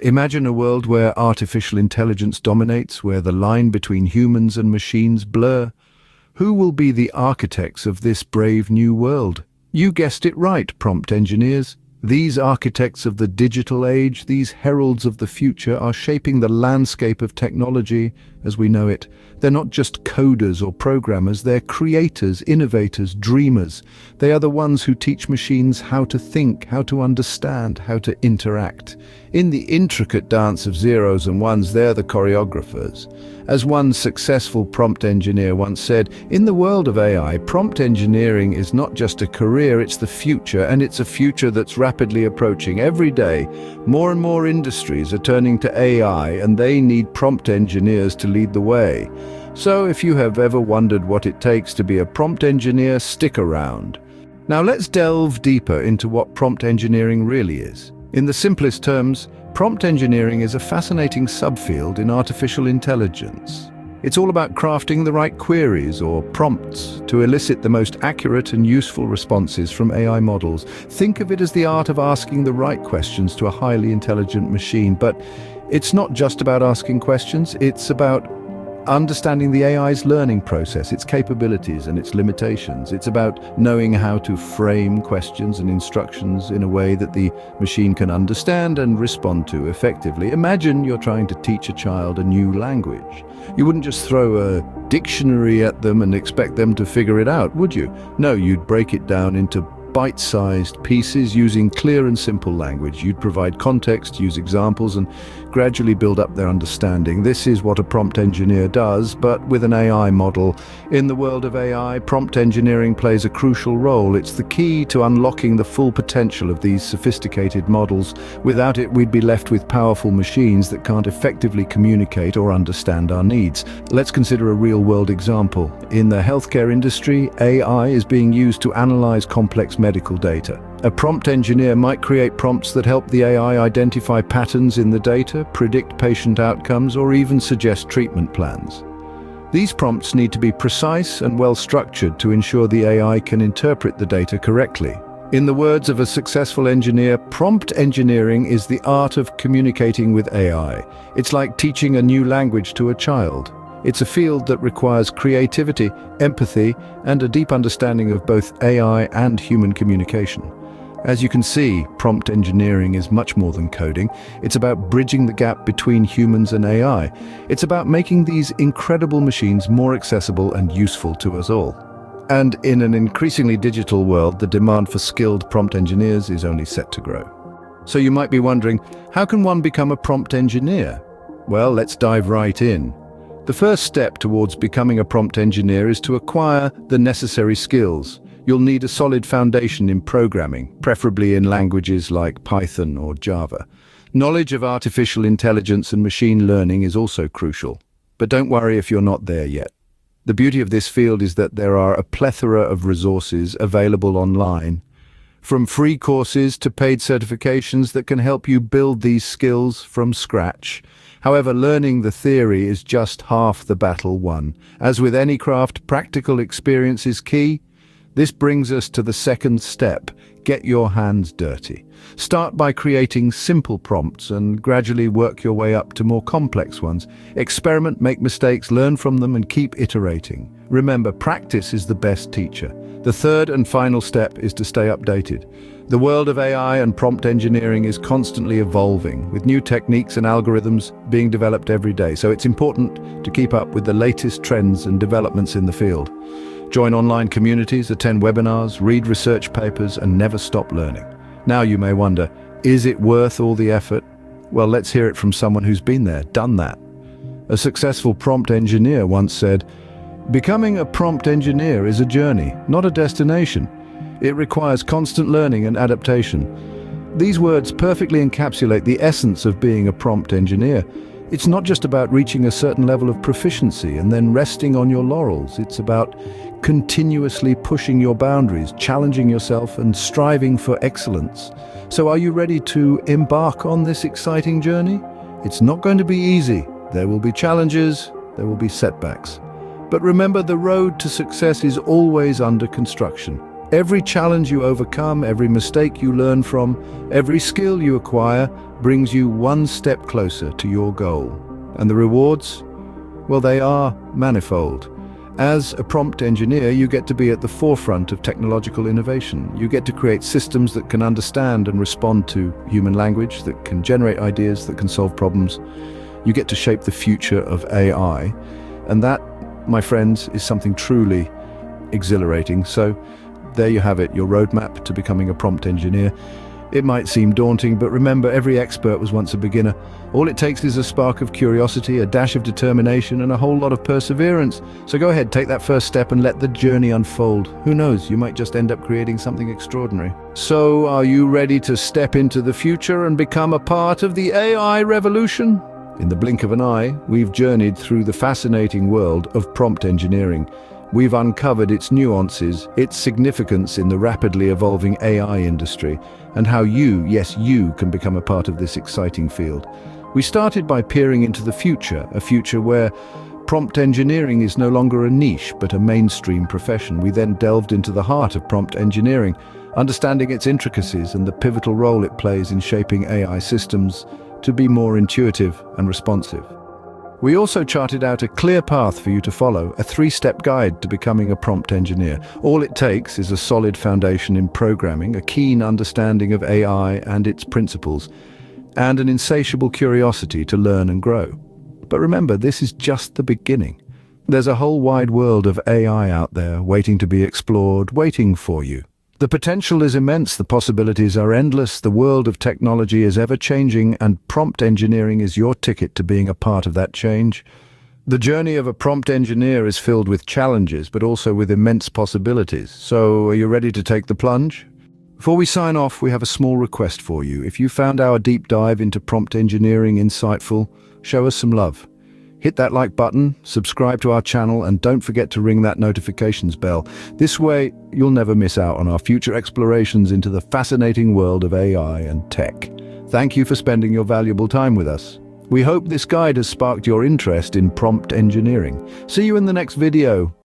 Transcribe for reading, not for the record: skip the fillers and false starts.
Imagine a world where artificial intelligence dominates, where the line between humans and machines blur. Who will be the architects of this brave new world? You guessed it right, prompt engineers. These architects of the digital age, these heralds of the future, are shaping the landscape of technology as we know it. They're not just coders or programmers, they're creators, innovators, dreamers. They are the ones who teach machines how to think, how to understand, how to interact. In the intricate dance of zeros and ones, they're the choreographers. As one successful prompt engineer once said, in the world of AI, prompt engineering is not just a career, it's the future, and it's a future that's rapidly approaching. Every day, more and more industries are turning to AI, and they need prompt engineers to lead the way. So if you have ever wondered what it takes to be a prompt engineer, stick around. Now let's delve deeper into what prompt engineering really is. In the simplest terms, prompt engineering is a fascinating subfield in artificial intelligence. It's all about crafting the right queries or prompts to elicit the most accurate and useful responses from AI models. Think of it as the art of asking the right questions to a highly intelligent machine. But it's not just about asking questions, it's about understanding the AI's learning process, its capabilities and its limitations. It's about knowing how to frame questions and instructions in a way that the machine can understand and respond to effectively. Imagine you're trying to teach a child a new language. You wouldn't just throw a dictionary at them and expect them to figure it out, would you? No, you'd break it down into bite-sized pieces using clear and simple language. You'd provide context, use examples, and gradually build up their understanding. This is what a prompt engineer does, but with an AI model. In the world of AI, prompt engineering plays a crucial role. It's the key to unlocking the full potential of these sophisticated models. Without it, we'd be left with powerful machines that can't effectively communicate or understand our needs. Let's consider a real-world example. In the healthcare industry, AI is being used to analyze complex medical data. A prompt engineer might create prompts that help the AI identify patterns in the data, predict patient outcomes, or even suggest treatment plans. These prompts need to be precise and well-structured to ensure the AI can interpret the data correctly. In the words of a successful engineer, prompt engineering is the art of communicating with AI. It's like teaching a new language to a child. It's a field that requires creativity, empathy, and a deep understanding of both AI and human communication. As you can see, prompt engineering is much more than coding. It's about bridging the gap between humans and AI. It's about making these incredible machines more accessible and useful to us all. And in an increasingly digital world, the demand for skilled prompt engineers is only set to grow. So you might be wondering, how can one become a prompt engineer? Well, let's dive right in. The first step towards becoming a prompt engineer is to acquire the necessary skills. You'll need a solid foundation in programming, preferably in languages like Python or Java. Knowledge of artificial intelligence and machine learning is also crucial. But don't worry if you're not there yet. The beauty of this field is that there are a plethora of resources available online, from free courses to paid certifications that can help you build these skills from scratch. However, learning the theory is just half the battle won. As with any craft, practical experience is key. This brings us to the second step: get your hands dirty. Start by creating simple prompts and gradually work your way up to more complex ones. Experiment, make mistakes, learn from them, and keep iterating. Remember, practice is the best teacher. The third and final step is to stay updated. The world of AI and prompt engineering is constantly evolving, with new techniques and algorithms being developed every day, so it's important to keep up with the latest trends and developments in the field. Join online communities, attend webinars, read research papers, and never stop learning. Now you may wonder, is it worth all the effort? Well, let's hear it from someone who's been there, done that. A successful prompt engineer once said, "Becoming a prompt engineer is a journey, not a destination. It requires constant learning and adaptation." These words perfectly encapsulate the essence of being a prompt engineer. It's not just about reaching a certain level of proficiency and then resting on your laurels. It's about continuously pushing your boundaries, challenging yourself, and striving for excellence. So are you ready to embark on this exciting journey? It's not going to be easy. There will be challenges, there will be setbacks. But remember, the road to success is always under construction. Every challenge you overcome, every mistake you learn from, every skill you acquire brings you one step closer to your goal. And the rewards? Well, they are manifold. As a prompt engineer, you get to be at the forefront of technological innovation. You get to create systems that can understand and respond to human language, that can generate ideas, that can solve problems. You get to shape the future of AI. And that, my friends, is something truly exhilarating. So there you have it, your roadmap to becoming a prompt engineer. It might seem daunting, but remember, every expert was once a beginner. All it takes is a spark of curiosity, a dash of determination, and a whole lot of perseverance. So go ahead, take that first step and let the journey unfold. Who knows, you might just end up creating something extraordinary. So, are you ready to step into the future and become a part of the AI revolution? In the blink of an eye, we've journeyed through the fascinating world of prompt engineering. We've uncovered its nuances, its significance in the rapidly evolving AI industry, and how you, yes you, can become a part of this exciting field. We started by peering into the future, a future where prompt engineering is no longer a niche, but a mainstream profession. We then delved into the heart of prompt engineering, understanding its intricacies and the pivotal role it plays in shaping AI systems to be more intuitive and responsive. We also charted out a clear path for you to follow, a 3-step guide to becoming a prompt engineer. All it takes is a solid foundation in programming, a keen understanding of AI and its principles, and an insatiable curiosity to learn and grow. But remember, this is just the beginning. There's a whole wide world of AI out there waiting to be explored, waiting for you. The potential is immense, the possibilities are endless, the world of technology is ever-changing, and prompt engineering is your ticket to being a part of that change. The journey of a prompt engineer is filled with challenges, but also with immense possibilities. So, are you ready to take the plunge? Before we sign off, we have a small request for you. If you found our deep dive into prompt engineering insightful, show us some love. Hit that like button, subscribe to our channel, and don't forget to ring that notifications bell. This way, you'll never miss out on our future explorations into the fascinating world of AI and tech. Thank you for spending your valuable time with us. We hope this guide has sparked your interest in prompt engineering. See you in the next video.